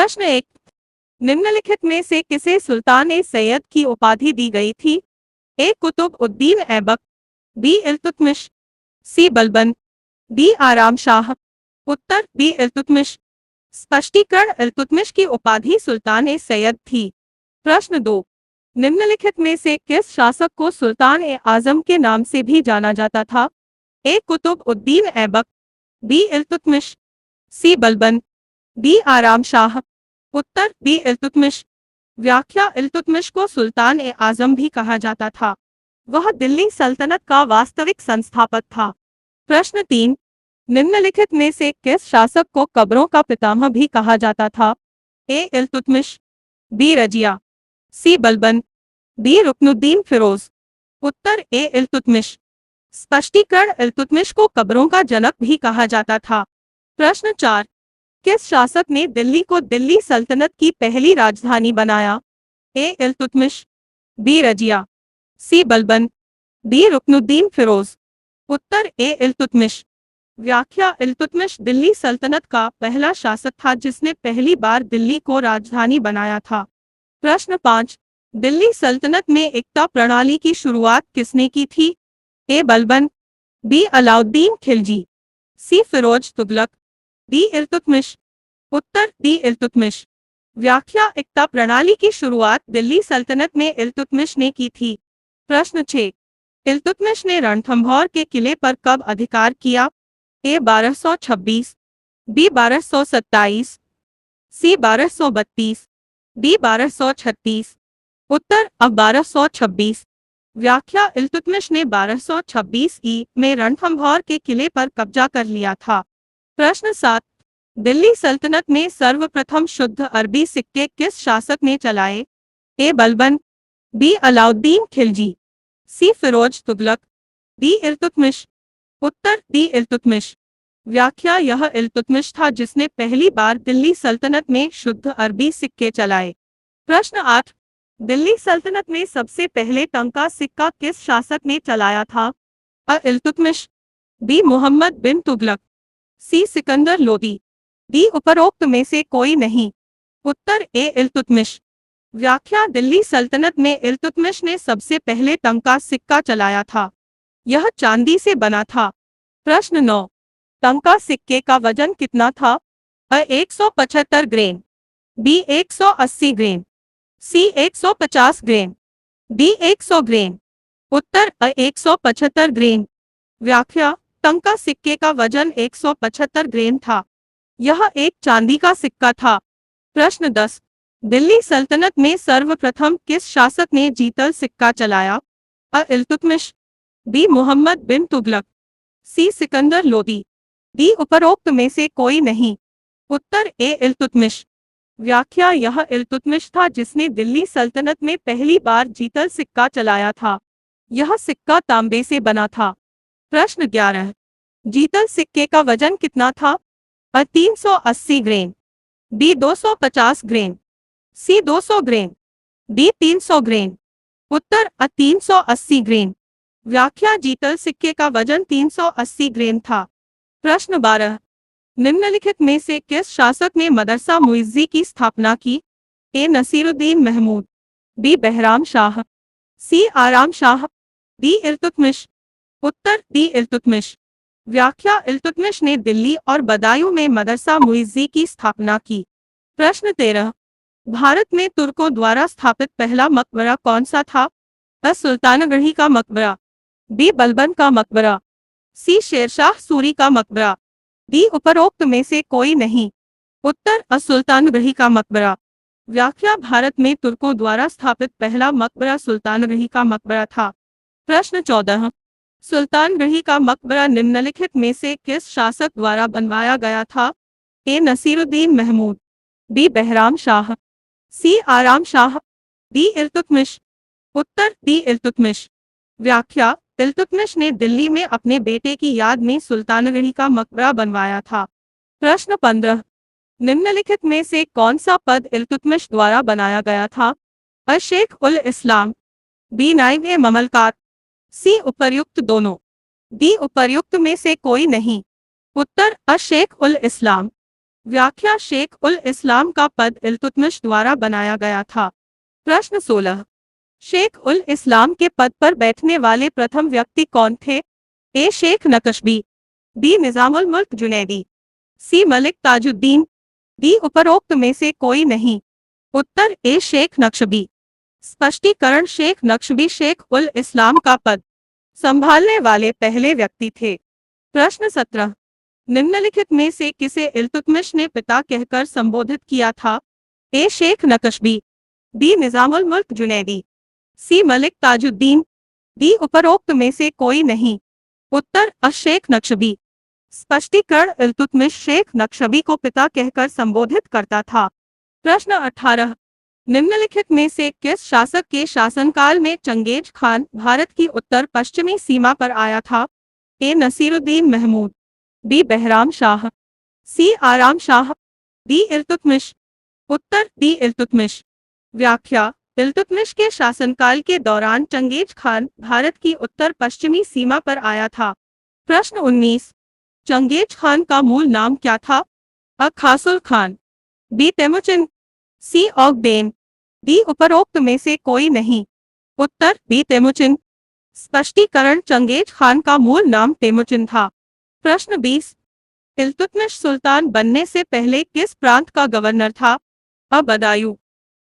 प्रश्न 1। निम्नलिखित में से किसे सुल्तान ए सैयद की उपाधि दी गई थी? ए कुतुब उद्दीन ऐबक, बी इल्तुतमिश, सी बलबन, डी आराम शाह। उत्तर बी इल्तुतमिश। स्पष्टीकरण, इल्तुतमिश की उपाधि सुल्तान ए सैयद थी। प्रश्न 2। निम्नलिखित में से किस शासक को सुल्तान ए आजम के नाम से भी जाना जाता था? ए कुतुब उद्दीन ऐबक, बी इल्तुतमिश, सी बलबन, डी आराम शाह। उत्तर बी इल्तुतमिश। व्याख्या, इल्तुतमिश को सुल्तान ए आजम भी कहा जाता था। वह दिल्ली सल्तनत का वास्तविक संस्थापक था। प्रश्न 3। निम्नलिखित में से किस शासक को कब्रों का पितामह भी कहा जाता था? ए इल्तुतमिश, बी रजिया, सी बलबन, डी रुकनुद्दीन फिरोज। उत्तर ए इल्तुतमिश। स्पष्टीकरण, इल्तुतमिश को कब्रों का जनक भी कहा जाता था। प्रश्न 4। किस शासक ने दिल्ली को दिल्ली सल्तनत की पहली राजधानी बनाया? ए इल्तुतमिश, बी रजिया, सी बलबन, डी रुकनुद्दीन फिरोज। उत्तर ए इल्तुतमिश। व्याख्या, इल्तुतमिश दिल्ली सल्तनत का पहला शासक था जिसने पहली बार दिल्ली को राजधानी बनाया था। प्रश्न 5। दिल्ली सल्तनत में एकता प्रणाली की शुरुआत किसने की थी? ए बलबन, बी अलाउद्दीन खिलजी, सी फिरोज तुगलक, डी इल्तुतमिश। उत्तर डी इल्तुतमिश। व्याख्या, एकता प्रणाली की शुरुआत दिल्ली सल्तनत में इल्तुतमिश ने की थी। प्रश्न 6। इल्तुतमिश ने रणथंभौर के किले पर कब अधिकार किया? ए 1226, बी 1227, सी 1232, डी 1236। उत्तर अब 1226। व्याख्या, इल्तुतमिश ने 1226 में रणथंभौर के किले पर कब्जा कर लिया था। प्रश्न 7। दिल्ली सल्तनत में सर्वप्रथम शुद्ध अरबी सिक्के किस शासक ने चलाए? ए बलबन, बी अलाउद्दीन खिलजी, सी फिरोज तुगलक, डी इल्तुतमिश। उत्तर डी इल्तुतमिश। व्याख्या, यह इल्तुतमिश था जिसने पहली बार दिल्ली सल्तनत में शुद्ध अरबी सिक्के चलाए। प्रश्न 8। दिल्ली सल्तनत में सबसे पहले टंका सिक्का किस शासक ने चलाया था? अ इल्तुतमिश, बी मुहम्मद बिन तुगलक, सी सिकंदर लोदी, डी उपरोक्त में से कोई नहीं। उत्तर ए इल्तुतमिश। व्याख्या, दिल्ली सल्तनत में इल्तुतमिश ने सबसे पहले टंका सिक्का चलाया था। यह चांदी से बना था। प्रश्न 9। टंका सिक्के का वजन कितना था? अ 175 ग्रेन, बी 180 ग्रेन, सी 150 ग्रेन, डी 100 ग्रेन। उत्तर अ 175 ग्रेन। व्याख्या, टंका सिक्के का वजन 175 ग्रेन था। यह एक चांदी का सिक्का था। प्रश्न 10। दिल्ली सल्तनत में सर्वप्रथम किस शासक ने जीतल सिक्का चलाया? अ इल्तुतमिश, बी मुहम्मद बिन तुगलक, सी सिकंदर लोदी, डी उपरोक्त में से कोई नहीं। उत्तर ए इल्तुतमिश। व्याख्या, यह इल्तुतमिश था जिसने दिल्ली सल्तनत में पहली बार जीतल सिक्का चलाया था। यह सिक्का तांबे से बना था। प्रश्न 11। जीतल सिक्के का वजन कितना था? अ 380 ग्रेन, बी 250 ग्रेन, सी 200 ग्रेन, डी 300 ग्रेन। उत्तर अ 380 ग्रेन। व्याख्या, जीतल सिक्के का वजन 380 ग्रेन था। प्रश्न 12। निम्नलिखित में से किस शासक ने मदरसा मुइज्जी की स्थापना की? ए नसीरुद्दीन महमूद, बी बहराम शाह, सी आराम शाह, डी इल्तुतमिश। उत्तर डी इल्तुतमिश। व्याख्या, इल्तुतमिश ने दिल्ली और बदायूं में मदरसा मुइज्जी की स्थापना की। प्रश्न 13। भारत में तुर्कों द्वारा स्थापित पहला मकबरा कौन सा था? अ सुल्तानगढ़ी का मकबरा, बी बलबन का मकबरा, सी शेरशाह सूरी का मकबरा, डी उपरोक्त में से कोई नहीं। उत्तर अ सुल्तानगढ़ी का मकबरा। व्याख्या, भारत में तुर्कों द्वारा स्थापित पहला मकबरा सुल्तानगढ़ी का मकबरा था। प्रश्न 14। सुल्तानगढ़ी का मकबरा निम्नलिखित में से किस शासक द्वारा बनवाया गया था? ए नसीरुद्दीन महमूद, बी बहराम शाह, सी आराम शाह, डी इल्तुतमिश। उत्तर डी इल्तुतमिश। व्याख्या, इल्तुतमिश ने दिल्ली में अपने बेटे की याद में सुल्तानगढ़ी का मकबरा बनवाया था। प्रश्न 15। निम्नलिखित में से कौन सा पद इल्तुतमिश द्वारा बनाया गया था? अ शेख उल इस्लाम, बी नाइब ए ममलकात, सी उपर्युक्त दोनों, डी उपर्युक्त में से कोई नहीं। उत्तर अ शेख उल इस्लाम। व्याख्या शेख उल इस्लाम का पद इल्तुतमिश द्वारा बनाया गया था। प्रश्न 16। शेख उल इस्लाम के पद पर बैठने वाले प्रथम व्यक्ति कौन थे? ए शेख नकशबी, बी निजामुल मुल्क जुनैदी, सी मलिक ताजुद्दीन, डी उपरोक्त में से कोई नहीं। उत्तर ए शेख नक्शबी। स्पष्टीकरण शेख नक्शबी शेख उल इस्लाम का पद संभालने वाले पहले व्यक्ति थे। प्रश्न 17। निम्नलिखित में से किसे इल्तुतमिश ने पिता कहकर संबोधित किया था? ए शेख नकशबी, बी निजामुल मुल्क जुनैदी, सी मलिक ताजुद्दीन, डी उपरोक्त में से कोई नहीं। उत्तर अ शेख नक्शबी। स्पष्टीकरण इल्तुतमिश शेख नक्शबी को पिता कहकर संबोधित करता था। प्रश्न 18। निम्नलिखित में से किस शासक के शासनकाल में चंगेज खान भारत की उत्तर पश्चिमी सीमा पर आया था? ए नसीरुद्दीन महमूद, बी बहराम शाह, सी आराम शाह, डी इल्तुतमिश। उत्तर डी इल्तुतमिश। व्याख्या इल्तुतमिश के शासनकाल के दौरान चंगेज खान भारत की उत्तर पश्चिमी सीमा पर आया था। प्रश्न 19। चंगेज खान का मूल नाम क्या था? अ खासुल खान, बी तेमुचिन, सी औगडेन, डी उपरोक्त में से कोई नहीं। उत्तर बी तेमुचिन। स्पष्टीकरण चंगेज खान का मूल नाम तेमुचिन था। प्रश्न 20। इल्तुतमिश सुल्तान बनने से पहले किस प्रांत का गवर्नर था? अ बदायूं,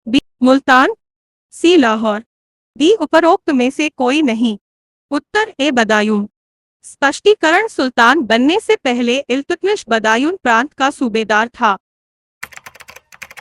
बी मुल्तान, सी लाहौर, डी उपरोक्त में से कोई नहीं। उत्तर ए बदायूं। स्पष्टीकरण सुल्तान बनने से पहले इल्तुतमिश बदायूं प्रांत का सूबेदार था।